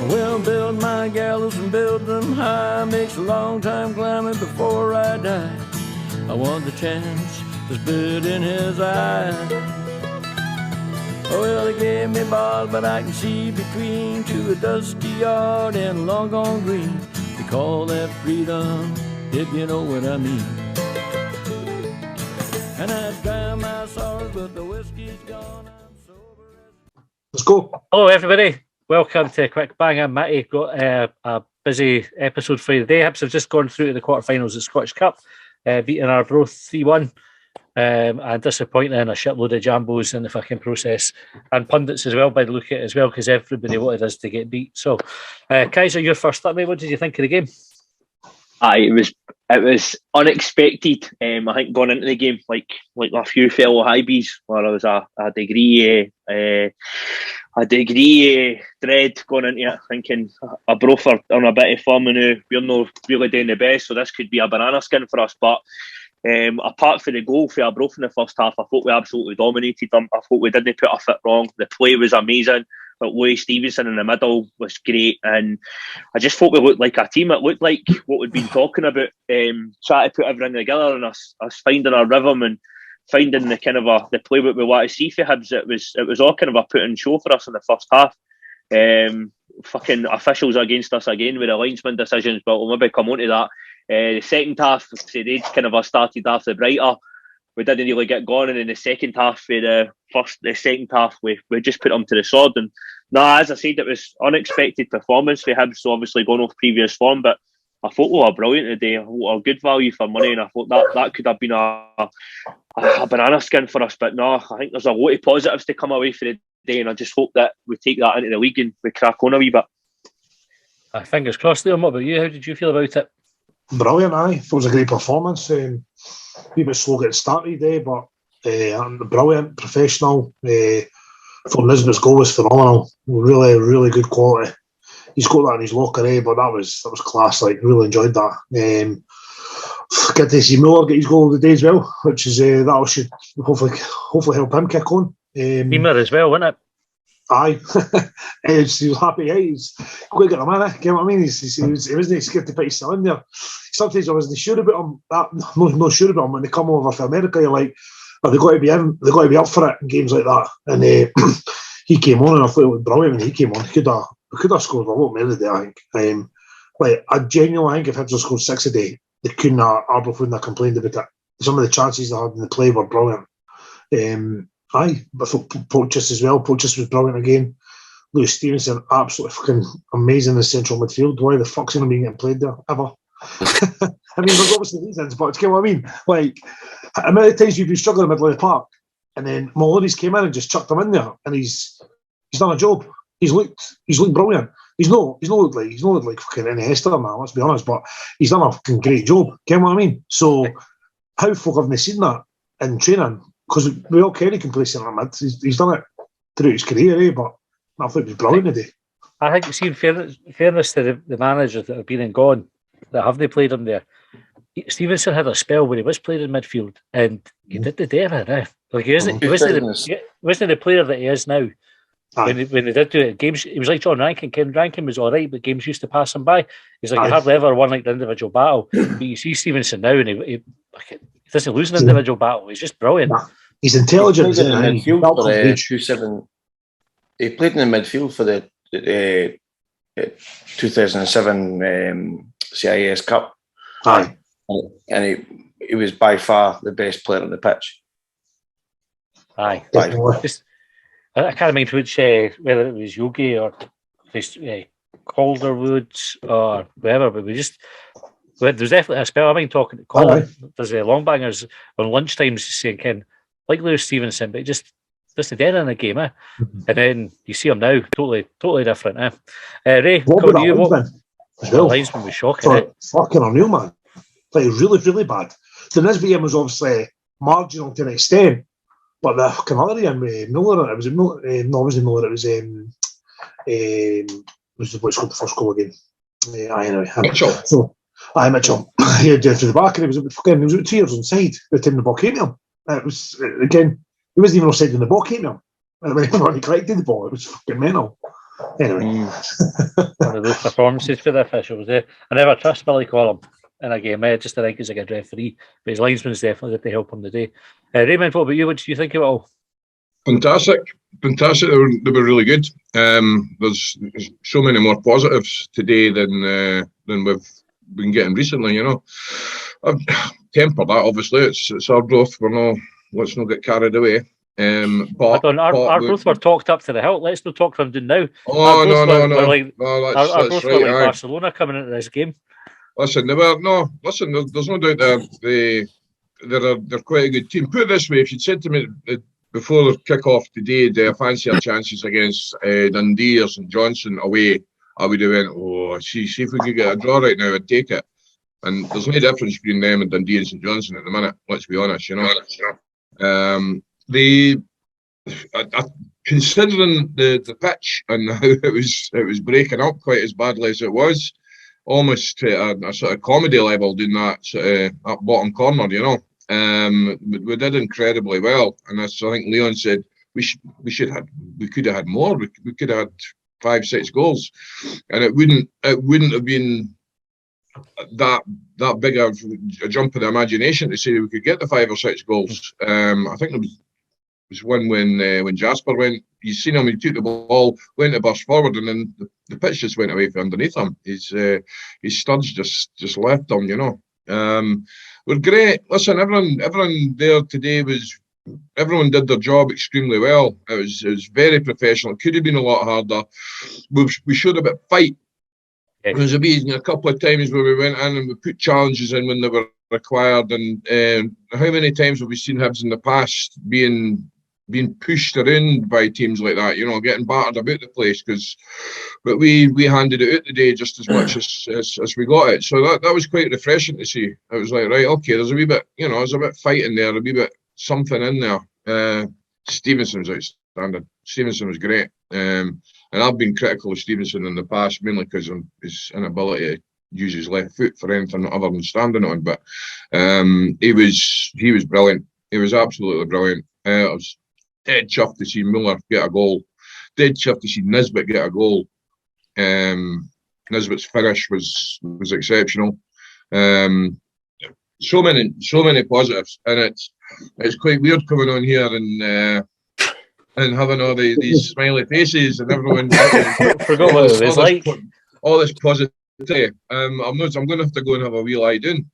Well, build my gallows and build them high. Makes a long time climbing before I die. I want the chance that's buried in his eye. Well, he gave me bars, but I can see between to a dusty yard and a long gone green. They call that freedom, if you know what I mean. And I drown my sorrows, but the whiskey's gone. I'm sober. Let's go. Hello, everybody. Welcome to Quick Bang. I'm Matty. Got a busy episode for you today. Hibs have just gone through to the quarterfinals of the Scottish Cup, beating Arbroath 3-1. And disappointing a shitload of jambos in the fucking process, and pundits as well by the look of it as well, because everybody wanted us to get beat. So, Kaiser, you're first up, mate. What did you think of the game? It was unexpected. I think going into the game, like a few fellow Hibs, where I was a degree dread going into it, thinking Arbroath are on a bit of form and we're not really doing the best, so this could be a banana skin for us. But apart from the goal for Arbroath in the first half, I thought we absolutely dominated them. I thought we didn't put a foot wrong. The play was amazing. But Louis Stevenson in the middle was great, and I just thought we looked like a team. It looked like what we'd been talking about, trying to put everything together and us finding our rhythm and finding the kind of the play what we want to see for Hibs. It was all kind of a put and show for us in the first half. Fucking officials against us again with the linesman decisions, but we'll maybe come on to that. The second half, they kind of started off the brighter. We didn't really get going, and in the second half, the second half, we just put them to the sword. And as I said, it was unexpected performance for Hibs, so obviously going off previous form, but I thought we were brilliant today. A good value for money, and I thought that could have been a banana skin for us. But no, I think there's a lot of positives to come away for the day, and I just hope that we take that into the league and we crack on a wee bit. Fingers crossed, Liam. What about you? How did you feel about it? Brilliant, aye. It was a great performance. A bit slow getting started today, but brilliant, professional. For Nisbet's goal was phenomenal. Really, really good quality. He's got that in his locker, but that was class. Like, really enjoyed that. Good to see Miller get his goal of the day as well, which is that should hopefully help him kick on. Beamer as well, wasn't it? Aye, he was happy. He's quick at the man. You know what I mean? He wasn't scared to put his in there. Sometimes I wasn't sure about him. Not sure about him when they come over from America. You're like, oh, they got to be in. They got to be up for it in games like that. And he came on, and I thought it was brilliant when he came on. He could have scored a lot more today, I think. I genuinely think if Hibs had scored 6 a day, they couldn't have. Arbroath wouldn't have complained about it. Some of the chances they had in the play were brilliant. Aye, but I thought Pochis as well. Pochis was brilliant again. Louis Stevenson, absolutely fucking amazing in the central midfield. Why the fuck's he not been getting played there ever? I mean, there's obviously reasons, but you know what I mean? Like, how many times you've been struggling in the middle of the park, and then Maloney's came in and just chucked him in there, and he's done a job. He's looked brilliant. He's not looked like fucking any Hester now. Let's be honest, but he's done a fucking great job. You know what I mean? So, how folk haven't seen that in training? Because we all carry complacent in mid. He's done it throughout his career, but I thought it was brilliant today. I think, see, in fairness to the managers that have been and gone, that haven't played him there, Stevenson had a spell where he was playing in midfield, and he did the day of it now. Like, he wasn't the player that he is now. When they did do it, games, he was like John Rankin. Ken Rankin was all right, but games used to pass him by. He's like, he hardly ever won like the individual battle. But you see Stevenson now, and he doesn't lose an individual battle. He's just brilliant. He's intelligent. He played in the midfield for the 2-7. He played in the midfield for the 2007 CIS Cup. Aye. And he was by far the best player on the pitch. Aye. I can't remember which, whether it was Yogi or Calderwood or whoever, but there's definitely a spell. I've been talking to Colin. There's Longbangers on lunchtimes saying, Ken, like Lewis Stevenson, but just a dead in the game, eh? Mm-hmm. And then you see him now, totally different, eh? Ray, what the linesman was shocking, eh? Fucking unreal, man. Like, really, really bad. The Nisbet game was obviously marginal to an extent, but the fucking other game, Miller, it was Miller. No, it wasn't Miller. It was what scored the first goal again. Anyway, Mitchell. Mitchell. He had to the back, and he was about 2 years inside by the time the ball came to him. It was again. he wasn't even offside in the ball, keeping him. And when he collected the ball, it was fucking mental. Anyway. One of those performances for the officials. I never trust Billy Collum in a game. I just think he's a good referee, but his linesman's definitely did to help him today. Raymond, what about you? What do you think of it all? Fantastic. They were really good. There's so many more positives today than we've been getting recently. You know, I've tempered that. Obviously, it's Arbroath. Let's not get carried away. But Arbroath were talked up to the hilt. Let's not talk from them now. Oh, Arbroath no. Arbroath That's were right. like Barcelona coming into this game. Listen, there's no doubt they're quite a good team. Put it this way, if you'd said to me before the kick-off today, do I fancy our chances against Dundee or St Johnstone away, I would have went, see if we could get a draw right now, I'd take it. And there's no difference between them and Dundee and St Johnstone at the minute, let's be honest, you know. Considering the pitch and how it was breaking up quite as badly as it was, almost to a sort of comedy level doing that sort of that bottom corner, you know. We did incredibly well, and as I think Leon said, we could have had more. We could have had 5-6 goals, and it wouldn't have been that big of a jump of the imagination to say we could get the 5 or 6 goals. I think there was one when Jasper went. You seen him, he took the ball, went to burst forward, and then the pitch just went away from underneath him. His studs just left him, you know. We're great. Listen, everyone there today everyone did their job extremely well. It was very professional. It could have been a lot harder. We showed a bit of fight. There was a couple of times where we went in and we put challenges in when they were required. And how many times have we seen Hibs in the past being pushed around by teams like that, you know, getting battered about the place? But we handed it out today just as much as we got it. So that was quite refreshing to see. It was like, right, okay, there's a wee bit, you know, there's a bit fighting there, a wee bit something in there. Stevenson was outstanding. Stevenson was great. And I've been critical of Stevenson in the past, mainly because of his inability to use his left foot for anything other than standing on. But he was brilliant. He was absolutely brilliant. I was dead chuffed to see Muller get a goal. Dead chuffed to see Nisbet get a goal. Nisbet's finish was exceptional. So many positives, and it's quite weird coming on here and having all these smiley faces and everyone. Forgot what it was like. All this positivity. I'm going to have to go and have a wee lie down.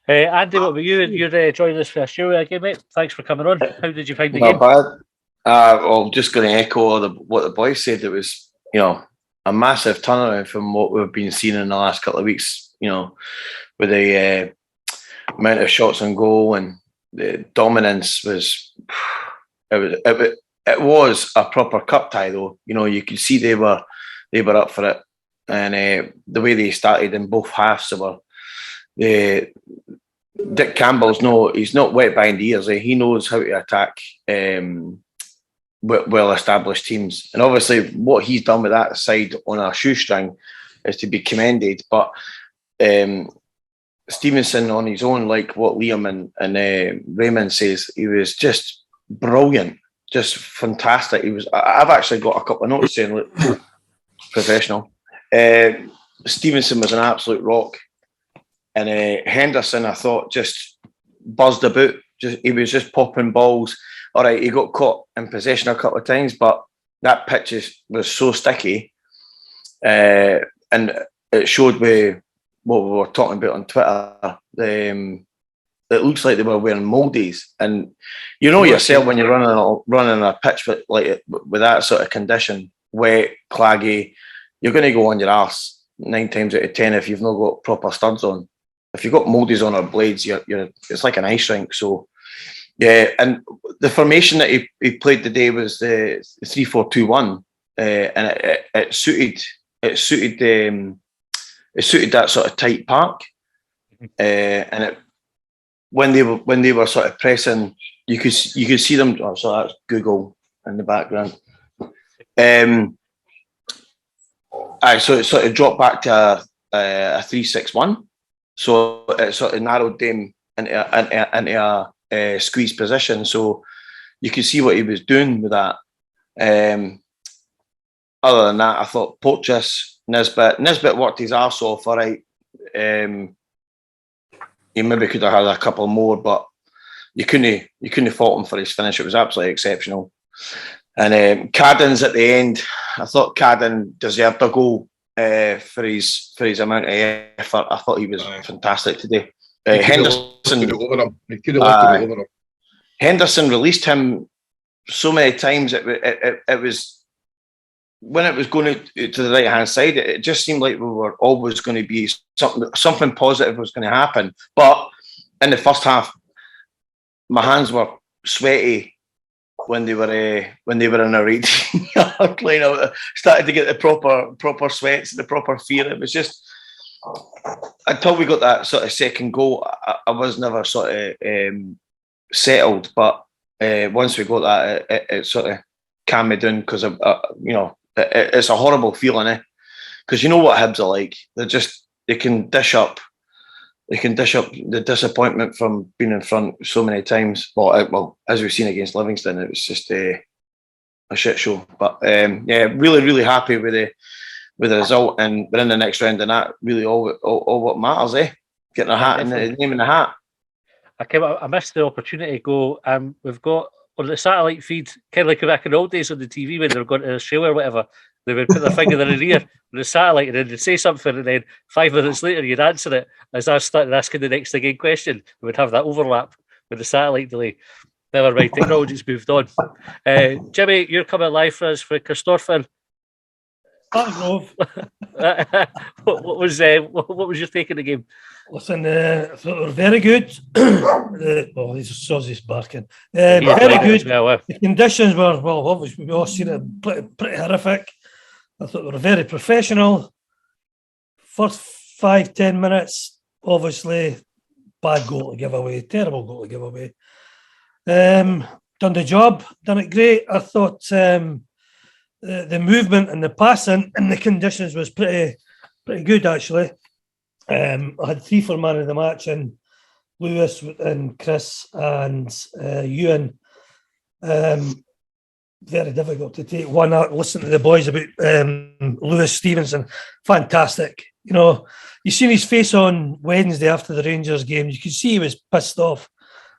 Andy, what about you? You're joining us for Australia again, mate. Thanks for coming on. How did you find the game? Not bad. I'm just going to echo what the boys said. It was, you know, a massive turnaround from what we've been seeing in the last couple of weeks. You know, with the amount of shots on goal and the dominance was. It was a proper cup tie, though. You know, you could see they were up for it, and the way they started in both halves, Dick Campbell's he's not wet behind the ears. He knows how to attack well-established teams, and obviously what he's done with that side on a shoestring is to be commended. But Stevenson on his own, like what Liam and Raymond says, he was just brilliant, just fantastic. I've actually got a couple of notes saying, look, professional. Stevenson was an absolute rock, and Henderson, I thought, just buzzed about. He was just popping balls. All right, he got caught in possession a couple of times, but that pitch was so sticky, and it showed what we were talking about on Twitter. It looks like they were wearing moldies, and you know yourself when you're running a pitch with that sort of condition, wet, claggy, you're going to go on your arse 9 times out of 10 if you've not got proper studs on. If you've got moldies on or blades, it's like an ice rink. So yeah, and the formation that he played today was the 3-4-2-1, and it suited that sort of tight park, and when they were sort of pressing, you could see them. Oh, so that's Google in the background. So it sort of dropped back to a 3-6-1. So it sort of narrowed them into squeeze position. So you could see what he was doing with that. Other than that, I thought Porteous, Nisbet worked his arse off, all right. He maybe could have had a couple more, but you couldn't fault him for his finish. It was absolutely exceptional. And Cadden's at the end. I thought Cadden deserved a goal for his amount of effort. I thought he was fantastic today. Henderson released him so many times. It was when it was going to the right hand side. It just seemed like we were always going to be something positive was going to happen. But in the first half, my hands were sweaty when they were in a 18 yard line. I started to get the proper sweats, the proper fear. It was just until we got that sort of second goal, I was never sort of settled. But once we got that, it sort of calmed me down because it's a horrible feeling, because you know what Hibs are like. They can dish up the disappointment from being in front so many times. Well, as we've seen against Livingston, it was just a shit show. But really, really happy with the result, and we're in the next round, and that really all what matters, getting a hat and the name in the hat. I missed the opportunity to go. We've got on the satellite feed, kind of like back in the old days on the TV when they were going to Australia or whatever. They would put their finger in their ear on the satellite, and then they'd say something, and then 5 minutes later you'd answer it. As I started asking the next again question, we would have that overlap with the satellite delay. Never mind, technology's moved on. Jimmy, you're coming live for us for Christopher. Arbroath. What was your take of the game? Listen, I thought they were very good. These are Sozzy's barking. Very good. Well, the conditions were, well, obviously we all seen it, pretty horrific. I thought they were very professional. First 5-10 minutes, obviously, bad goal to give away, terrible goal to give away. Done the job, done it great. I thought the movement and the passing and the conditions was pretty good, actually. I had 3 for man of the match, and Lewis and Chris and Ewan. Very difficult to take one out. Listen to the boys about Lewis Stevenson. Fantastic. You know, you seen his face on Wednesday after the Rangers game. You could see he was pissed off,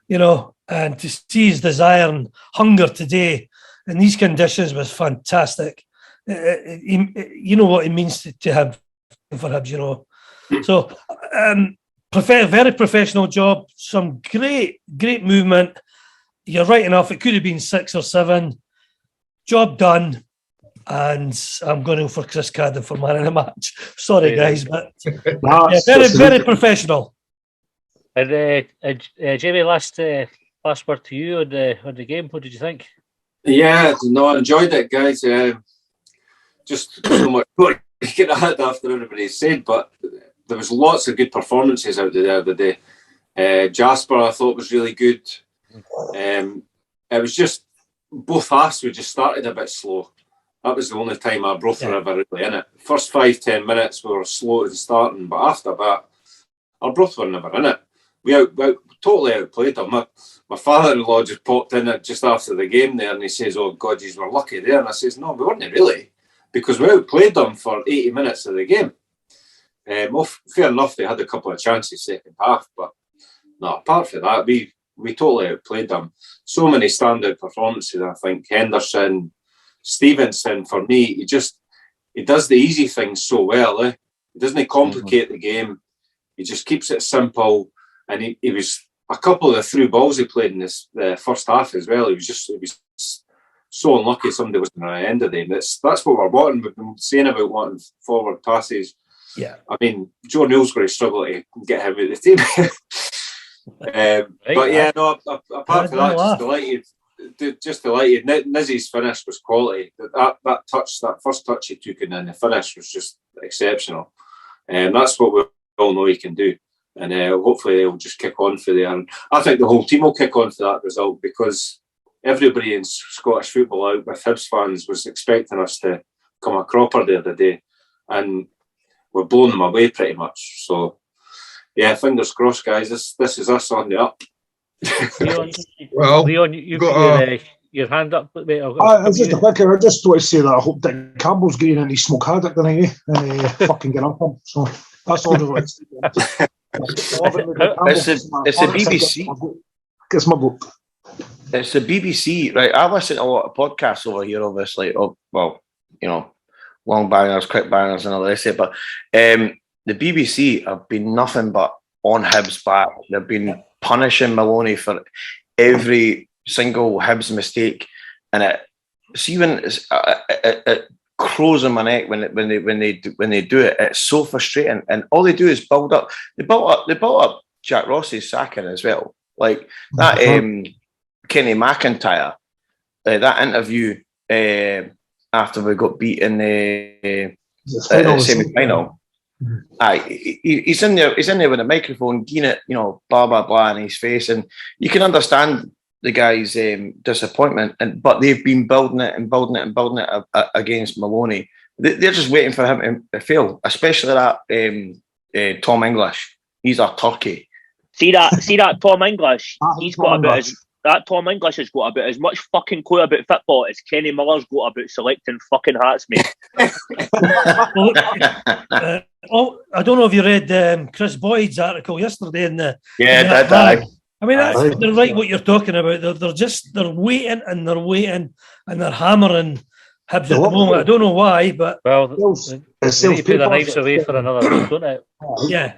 you know, and to see his desire and hunger today in these conditions was fantastic. You know what it means to have for Hibs, you know. So, very professional job. Some great movement. You're right enough. It could have been 6 or 7. Job done. And I'm going for Chris Cadden for man of the match. Sorry, guys, but very professional. And Jamie, last word to you on the game. What did you think? Yeah, no, I enjoyed it, guys. Just so much more to get ahead after everybody said, but there was lots of good performances out there the other day. Jasper, I thought, was really good. It was just both halves. We just started a bit slow. That was the only time Arbroath were ever really in it. First 5-10 minutes we were slow at starting, but after that, Arbroath were never in it. We totally outplayed them. My father-in-law just popped in just after the game there, and he says, "Oh God, you were lucky there." And I says, "No, we weren't really, because we outplayed them for 80 minutes of the game." Well, fair enough, they had a couple of chances second half, but no, apart from that, we totally outplayed them. So many standout performances, I think. Henderson, Stevenson, for me, he does the easy things so well. He doesn't complicate the game. He just keeps it simple. And he was a couple of the through balls he played in this first half as well. He was so unlucky somebody was on the end of them. That's what we're wanting. We've been saying about wanting forward passes. Yeah. I mean, Joe Neal's going to struggle to get him out of the team. But yeah, no, apart from that, just delighted. Nizzy's finish was quality. That first touch he took and then the finish was just exceptional. That's what we all know he can do. And hopefully they'll just kick on for there. And I think the whole team will kick on for that result, because everybody in Scottish football out with Hibs fans was expecting us to come a cropper the other day, and we're blowing them away pretty much. So yeah, fingers crossed, guys. This is us on the up. Leon, Well, Leon, you've got got your hand up, mate. It's just a quick one. I just want to say that I hope Dick Campbell's getting into his smoke haddock tonight, and fucking get up him. So that's all I want to say. It's the BBC. Gets my book. It's the BBC, right? I listen to a lot of podcasts over here, obviously. Longbangers, quick bangers, and all the rest of it. But the BBC have been nothing but on Hibs' back. They've been punishing Maloney for every single Hibs mistake, and it crows in my neck when they do it. It's so frustrating, and all they do is build up. They built up Jack Ross's sacking as well, like that. Kenny McIntyre, that interview after we got beat in the semi-final. He's in there with a microphone, getting it, blah blah blah in his face, and you can understand the guy's disappointment. But they've been building it against Maloney. They're just waiting for him to fail, especially that Tom English. He's a turkey. See that Tom English. Tom English has got about as much fucking clue about football as Kenny Miller's got about selecting fucking hats, mate. I don't know if you read Chris Boyd's article yesterday in the. Yeah, that. I mean, they're right what you're talking about. They're waiting and they're hammering Hibs at the moment. I don't know why, but they put their knives away for another week, don't it? Yeah.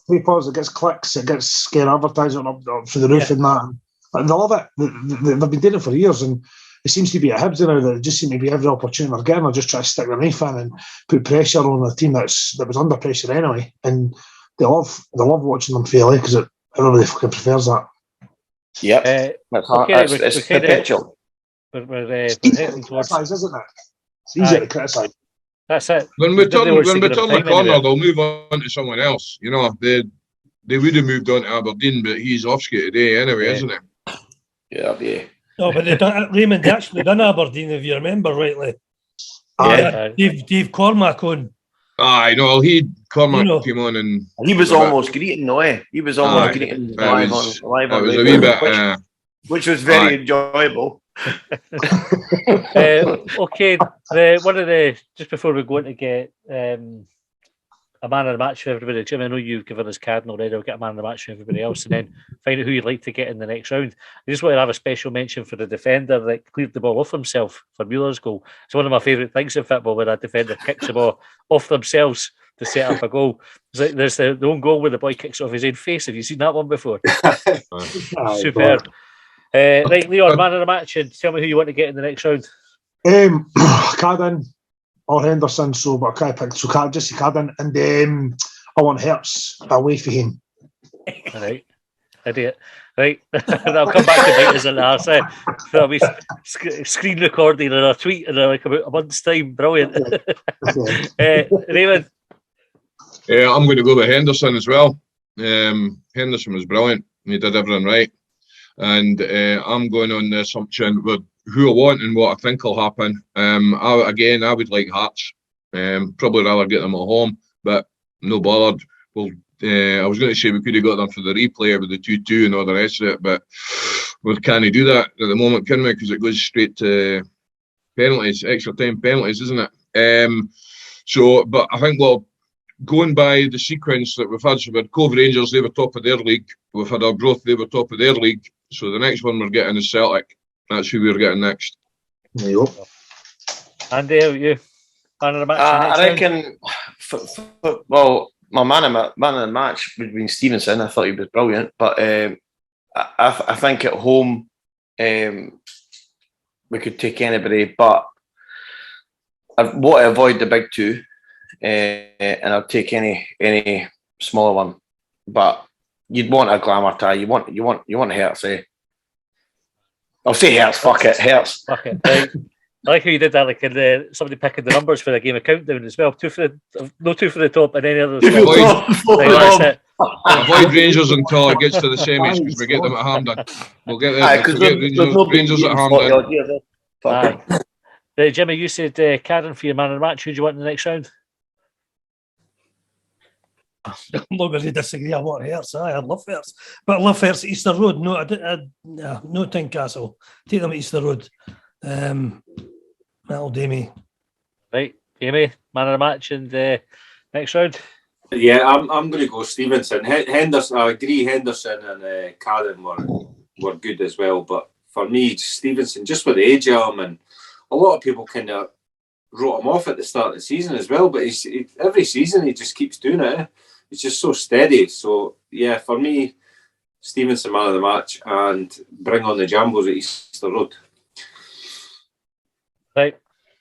Papers, it gets clicks, it gets scare advertising up through the roof and that. And they love it. They've been doing it for years, and it seems to be at Hibs now that just seem to be every opportunity they're getting. They're just trying to stick their knife in and put pressure on a team that was under pressure anyway. And they love watching them fail because everybody fucking prefers that. Yep, it's perpetual. We're heading towards, isn't it? It's easy to criticise. That's it. When we turn the corner, they'll move on to someone else. They would have moved on to Aberdeen, but he's off skate today anyway, isn't he? Yeah. No, but Raymond actually done Aberdeen, if you remember rightly. Dave Cormack on. I know. Cormack came on and he was almost greeting, He was almost greeting live on a wee bit, which was very enjoyable. Okay, just before we go on to get a man of the match for everybody, Jim, I know you've given us card already. We'll get a man of the match for everybody else, and then find out who you'd like to get in the next round. I just want to have a special mention for the defender that cleared the ball off himself for Mueller's goal. It's one of my favourite things in football when a defender kicks the ball off themselves to set up a goal. There's the own goal where the boy kicks off his own face. Have you seen that one before? Superb. Right, Leon, man of the match, and tell me who you want to get in the next round. Cadden or Henderson, but I can't pick. So just Cadden, and I want Hertz away for him. All right, idiot. Right, that'll come back to bite us in the arse. That'll be screen recording and a tweet in like about a month's time. Brilliant. Raymond. Yeah, I'm going to go with Henderson as well. Henderson was brilliant. He did everything right. And I'm going on the assumption with who I want and what I think will happen. I would like Hearts. Probably rather get them at home, but no bothered. Well, I was going to say we could have got them for the replay with the 2-2 and all the rest of it, but we can't do that at the moment, can we? Because it goes straight to penalties, extra time penalties, isn't it? But I think, going by the sequence that we've had, so we've had Cove Rangers, they were top of their league. We've had Arbroath, they were top of their league. So the next one we're getting is Celtic. That's who we're getting next. Yep. Andy, how are you? Man of the match? I reckon, my man of the match would have been Stevenson. I thought he was brilliant. But I think at home we could take anybody. But I want to avoid the big two. And I'll take any smaller one, but you'd want a glamour tie. You want Hertz, eh? I'll say Hertz. Fuck it, Hertz. Fuck it. Right. I like how you did that, like in somebody picking the numbers for the game of countdown as well. 2 for the top, and any other. Avoid Rangers until it gets to the semis because we get them at Hampden. We'll get Rangers at Hampden. Jimmy, you said Karen for your man of the match. Who do you want in the next round? I'm not going to disagree. I want Hertz. I love Hertz. But I love Hertz at Easter Road. No, no Tynecastle. Take them at Easter Road. That'll do me. Right, Jamie, man of the match in the next round. Yeah, I'm going to go Stevenson. Henderson, I agree. Henderson and Callan were good as well. But for me, Stevenson, just with the age of him, and a lot of people kind of wrote him off at the start of the season as well. But every season he just keeps doing it. He's just so steady. So yeah, for me, Stevenson man of the match, and bring on the Jambos at Easter Road. Right,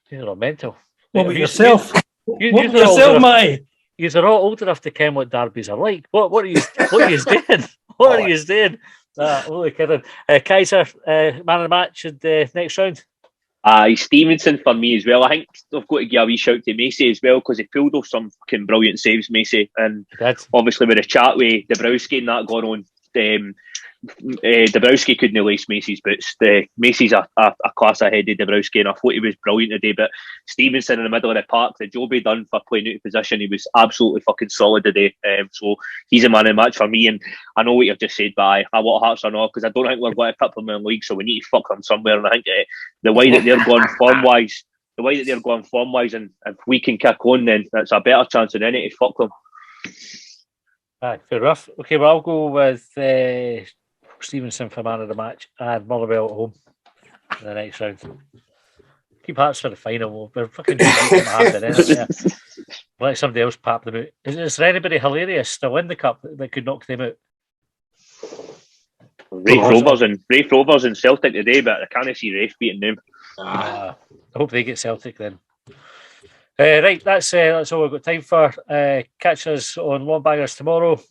you're all mental. What about yourself? What about You're yourself, Matty? You're all old enough to ken what derbies are like. What are you doing? What are you doing? Only kidding. Kaiser, man of the match in the next round. Stevenson for me as well. I think I've got to give a wee shout to Macy as well, because he pulled off some fucking brilliant saves, Macy. And obviously with the chat with Dabrowski and that going on, Dabrowski couldn't lace Macy's boots. Macy's a class ahead of Dabrowski, and I thought he was brilliant today. But Stevenson in the middle of the park, the job he done for playing out of position, he was absolutely fucking solid today. So he's a man of the match for me. And I know what you've just said, but I want Hearts or not, because I don't think we're going to put them in the league, so we need to fuck them somewhere. And I think the way that they're going form wise, and if we can kick on, then that's a better chance than any to fuck them. Fair enough. Okay, well, I'll go with Stevenson for man of the match and Motherwell at home in the next round. Keep Hearts for the final. We're fucking let somebody else pap them out. Is there anybody hilarious still in the cup that could knock them out? Rafe Rovers and Celtic today, but I can't see Rafe beating them. I hope they get Celtic then. Right, that's all we've got time for. Catch us on Longbangers tomorrow.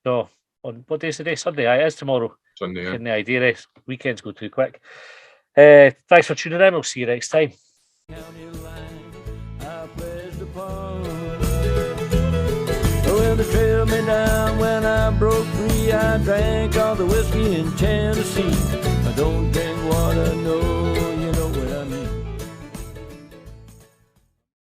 No, on what day is today? Sunday. It is tomorrow. Sunday, yeah. In the idea, weekends go too quick. Thanks for tuning in. We'll see you next time. Well, they trailed me down when I broke free. I drank all the whiskey in Tennessee. I don't